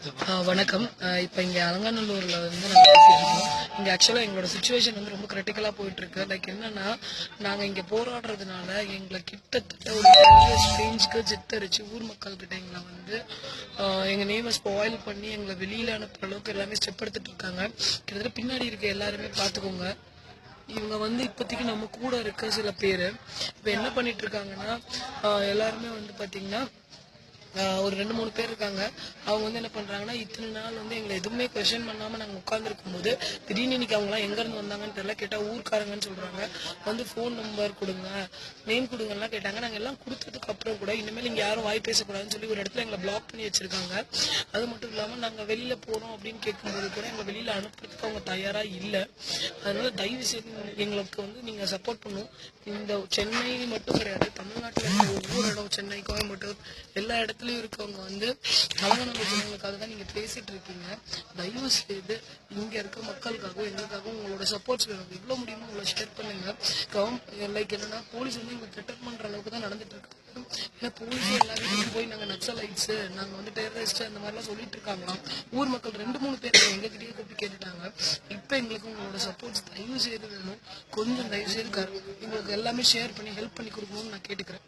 வணக்கம். இப்போ இங்கே அலங்காநல்லூரில் வந்து நாங்கள் பேசியிருக்கோம். இங்கே ஆக்சுவலாக எங்களோட சுச்சுவேஷன் வந்து ரொம்ப கிரிட்டிக்கலாக போயிட்டுருக்கு. லைக் என்னென்னா, நாங்கள் இங்கே போராடுறதுனால எங்களை கிட்டத்தட்ட ஒரு 10 years ரேஞ்சுக்கு சித்தரிச்சு ஊர் மக்கள்கிட்ட எங்களை வந்து எங்கள் நேமை ஸ்பாயில் பண்ணி எங்களை வெளியில் அனுப்புகிற அளவுக்கு எல்லாமே ஸ்டெப் எடுத்துகிட்டு இருக்காங்க. கிட்டத்தட்ட பின்னாடி இருக்க எல்லாருமே பார்த்துக்கோங்க. இவங்க வந்து இப்போதைக்கு நம்ம கூட இருக்க சில பேர் இப்போ என்ன பண்ணிட்டு இருக்காங்கன்னா, எல்லாருமே வந்து பார்த்தீங்கன்னா ஒரு 2-3 பேர் இருக்காங்க. அவங்க வந்து என்ன பண்ணுறாங்கன்னா, இத்தனை நாள் வந்து எங்களை எதுவுமே கொஸ்டின் பண்ணாமல் நாங்கள் உட்காந்துருக்கும் போது திடீர்னு இன்னைக்கு அவங்களாம் எங்கேருந்து வந்தாங்கன்னு தெரியல. கேட்டால் ஊர்க்காரங்கன்னு சொல்கிறாங்க. வந்து ஃபோன் நம்பர் கொடுங்க, நேம் கொடுங்கலாம் கேட்டாங்க. நாங்கள் எல்லாம் கொடுத்ததுக்கு அப்புறம் கூட இனிமேல் இங்கே யாரும் வாய் பேசக்கூடாதுன்னு சொல்லி ஒரு இடத்துல எங்களை பிளாக் பண்ணி வச்சுருக்காங்க. அது மட்டும் இல்லாமல் நாங்கள் வெளியில் போகிறோம் அப்படின்னு கேட்கும்போது கூட எங்களை வெளியில் அனுப்புறதுக்கு அவங்க தயாராக இல்லை. அதனால் தயவு செய்து எங்களுக்கு வந்து நீங்கள் சப்போர்ட் பண்ணும். இந்த சென்னை மட்டும் கிடையாது, தமிழ்நாட்டில் இருக்க ஒவ்வொரு இடம், சென்னை, கோயம்புத்தூர் எல்லா இடத்துலையும் இருக்கவங்க வந்து அலங்காநல்லூர் ஜனங்களுக்காக தான் நீங்கள் பேசிகிட்டு இருக்கீங்க. தயவு செய்து இங்கே இருக்க மக்களுக்காகவும் எங்களுக்காகவும் உங்களோட சப்போர்ட்ஸ் வேணும். எவ்வளோ முடியுமோ உங்களை ஷேர் பண்ணுங்கள். லைக் என்னென்னா, போலீஸ் வந்து எங்களை த்ரெட்டன் பண்ணுற அளவுக்கு தான் நடந்துட்டு இருக்காங்க. ஏன்னா போலீஸே எல்லா வீட்டுக்கும் போய் நாங்கள் நக்சலைட்ஸு, நாங்கள் வந்து டெரரிஸ்ட்டு அந்த மாதிரிலாம் சொல்லிட்டு இருக்காங்களாம். ஊர் மக்கள் 2-3 பேர் எங்ககிட்டயே கூப்பிட்டு கேட்டுட்டாங்க. இப்போ எங்களுக்கு உங்களோட சப்போர்ட்ஸ் தயவு செய்து வேணும். கொஞ்சம் தயவு செய்து எங்களுக்கு எல்லாமே ஷேர் பண்ணி ஹெல்ப் பண்ணி கொடுக்கணும்னு நான் கேட்டுக்கிறேன்.